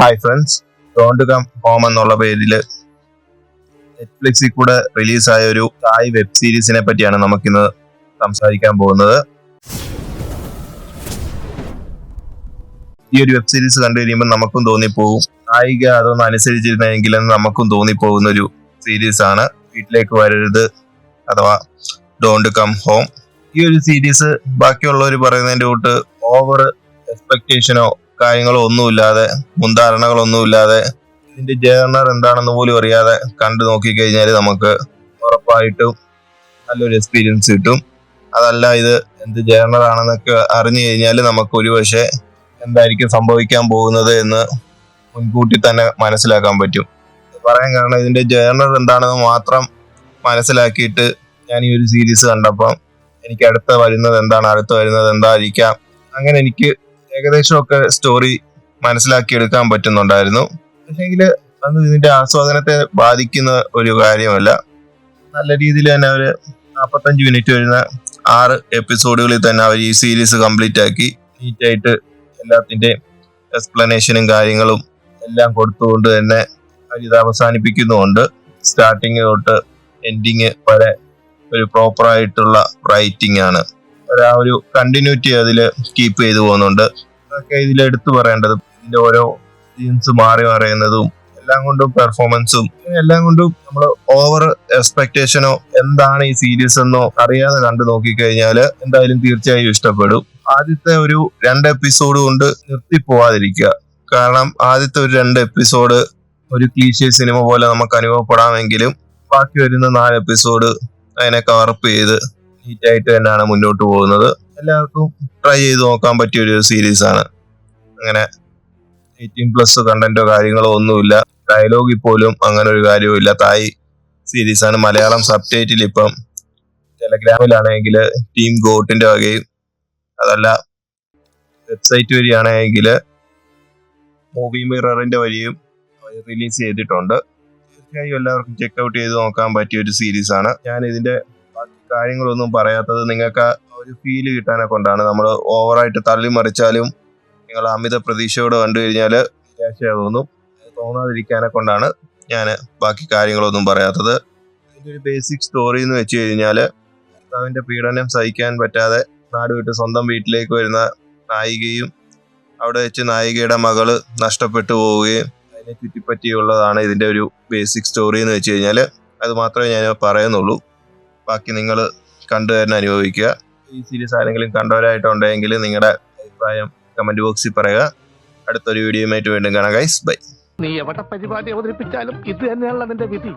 Hi friends, don't come home എന്നുള്ള പേരിൽ നെറ്റ്ഫ്ലിക്സിൽ കൂടെ റിലീസായ ഒരു തായ് വെബ് സീരീസിനെ പറ്റിയാണ് നമുക്കിന്ന് സംസാരിക്കാൻ പോകുന്നത്. ഈ ഒരു വെബ് സീരീസ് കണ്ടു കഴിയുമ്പോൾ നമുക്കും തോന്നിപ്പോകും നായിക അതൊന്നും അനുസരിച്ചിരുന്നെങ്കിലും നമുക്കും തോന്നിപ്പോകുന്ന ഒരു സീരീസ് ആണ് വീട്ടിലേക്ക് വരരുത് അഥവാ ഡോണ്ട് കം ഹോം. ഈ ഒരു സീരീസ് ബാക്കിയുള്ളവർ പറയുന്നതിന്റെ കൂട്ട് ഓവർ എക്സ്പെക്ടേഷനോ കാര്യങ്ങളോ ഒന്നുമില്ലാതെ, മുൻധാരണകളൊന്നുമില്ലാതെ, ഇതിന്റെ ജേർണർ എന്താണെന്ന് പോലും അറിയാതെ കണ്ടു നോക്കിക്കഴിഞ്ഞാൽ നമുക്ക് ഉറപ്പായിട്ടും നല്ലൊരു എക്സ്പീരിയൻസ് കിട്ടും. അതല്ല ഇത് എന്ത് ജേർണർ ആണെന്നൊക്കെ അറിഞ്ഞു കഴിഞ്ഞാൽ നമുക്ക് ഒരുപക്ഷെ എന്തായിരിക്കും സംഭവിക്കാൻ പോകുന്നത് എന്ന് മുൻകൂട്ടി തന്നെ മനസ്സിലാക്കാൻ പറ്റും. പറയാൻ കാരണം ഇതിന്റെ ജേർണർ എന്താണെന്ന് മാത്രം മനസ്സിലാക്കിയിട്ട് ഞാൻ ഈ ഒരു സീരീസ് കണ്ടപ്പം എനിക്ക് അടുത്ത വരുന്നത് എന്തായിരിക്കാം, അങ്ങനെ എനിക്ക് ഏകദേശമൊക്കെ സ്റ്റോറി മനസ്സിലാക്കിയെടുക്കാൻ പറ്റുന്നുണ്ടായിരുന്നു. പക്ഷെങ്കിൽ അത് ഇതിന്റെ ആസ്വാദനത്തെ ബാധിക്കുന്ന ഒരു കാര്യമല്ല. നല്ല രീതിയിൽ തന്നെ അവർ 45 മിനിറ്റ് വരുന്ന 6 എപ്പിസോഡുകളിൽ തന്നെ അവർ ഈ സീരീസ് കംപ്ലീറ്റ് ആക്കി നീറ്റായിട്ട് എല്ലാത്തിൻ്റെയും എക്സ്പ്ലനേഷനും കാര്യങ്ങളും എല്ലാം കൊടുത്തുകൊണ്ട് തന്നെ അവരിത് അവസാനിപ്പിക്കുന്നുമുണ്ട്. സ്റ്റാർട്ടിങ് തൊട്ട് എൻഡിങ് വരെ ഒരു പ്രോപ്പറായിട്ടുള്ള റൈറ്റിംഗ് ആണ്. ഒരു കണ്ടിന്യൂറ്റി അതിൽ കീപ്പ് ചെയ്തു പോകുന്നുണ്ട്. അതൊക്കെ ഇതിൽ എടുത്തു പറയേണ്ടത്. ഇതിന്റെ ഓരോ സീൻസ് മാറി മറിയുന്നതും എല്ലാം കൊണ്ടും പെർഫോമൻസും എല്ലാം കൊണ്ടും നമ്മൾ ഓവർ എക്സ്പെക്ടേഷനോ എന്താണ് ഈ സീരീസ് എന്നോ അറിയാതെ കണ്ടു നോക്കിക്കഴിഞ്ഞാൽ എന്തായാലും തീർച്ചയായും ഇഷ്ടപ്പെടും. ആദ്യത്തെ ഒരു 2 എപ്പിസോഡ് കൊണ്ട് നിർത്തി പോവാതിരിക്കുക. കാരണം ആദ്യത്തെ ഒരു 2 എപ്പിസോഡ് ഒരു ക്ലീശേ സിനിമ പോലെ നമുക്ക് അനുഭവപ്പെടാമെങ്കിലും ബാക്കി വരുന്ന 4 എപ്പിസോഡ് അതിനെ കവർപ്പ് ചെയ്ത് നീറ്റായിട്ട് തന്നെയാണ് മുന്നോട്ട് പോകുന്നത്. എല്ലാവർക്കും ട്രൈ ചെയ്ത് നോക്കാൻ പറ്റിയ ഒരു സീരീസ് ആണ്. അങ്ങനെ 18+ കണ്ടന്റോ കാര്യങ്ങളോ ഒന്നുമില്ല. ഡയലോഗിൽ പോലും അങ്ങനെ ഒരു കാര്യവും ഇല്ല. തായ് സീരീസ് ആണ്. മലയാളം സബ്ടൈറ്റിൽ ഇപ്പം ടെലഗ്രാമിലാണെങ്കിൽ ടീം ഗോട്ടിന്റെ വകയും, അതല്ല വെബ്സൈറ്റ് വഴിയാണെങ്കിൽ മൂവി മിററിന്റെ വഴിയും റിലീസ് ചെയ്തിട്ടുണ്ട്. തീർച്ചയായും എല്ലാവർക്കും ചെക്കൗട്ട് ചെയ്ത് നോക്കാൻ പറ്റിയ ഒരു സീരീസ് ആണ്. ഞാൻ ഇതിന്റെ കാര്യങ്ങളൊന്നും പറയാത്തത് നിങ്ങൾക്ക് ഒരു ഫീല് കിട്ടാനെ കൊണ്ടാണ്. നമ്മൾ ഓവറായിട്ട് തള്ളിമറിച്ചാലും നിങ്ങൾ അമിത പ്രതീക്ഷയോടെ കണ്ടു കഴിഞ്ഞാൽ നിരാശയാകുന്നു. തോന്നാതിരിക്കാനെ കൊണ്ടാണ് ഞാൻ ബാക്കി കാര്യങ്ങളൊന്നും പറയാത്തത്. ഇതിന്റെ ഒരു ബേസിക് സ്റ്റോറി എന്ന് വെച്ച് കഴിഞ്ഞാൽ ഭർത്താവിന്റെ പീഡനം സഹിക്കാൻ പറ്റാതെ നാട് വിട്ട് സ്വന്തം വീട്ടിലേക്ക് വരുന്ന നായികയും അവിടെ വെച്ച് നായികയുടെ മകള് നഷ്ടപ്പെട്ടു പോവുകയും അതിനെ ചുറ്റിപ്പറ്റിയുള്ളതാണ് ഇതിന്റെ ഒരു ബേസിക് സ്റ്റോറി എന്ന് വെച്ച് കഴിഞ്ഞാൽ. അത് മാത്രമേ ഞാൻ പറയുന്നുള്ളൂ. ബാക്കി നിങ്ങൾ കണ്ടു തന്നെ അനുഭവിക്കുക. ഈ സീരീസ് ആരെങ്കിലും കണ്ടവരായിട്ടുണ്ടെങ്കിൽ നിങ്ങളുടെ അഭിപ്രായം കമന്റ് ബോക്സിൽ പറയുക. അടുത്തൊരു വീഡിയോയുമായിട്ട് വീണ്ടും കാണാം ഗൈസ്. ബൈ. നീ എവിടെ പരിപാടി അവതരിപ്പിച്ചാലും ഇത് തന്നെയാണല്ലോ നിന്റെ വിധി.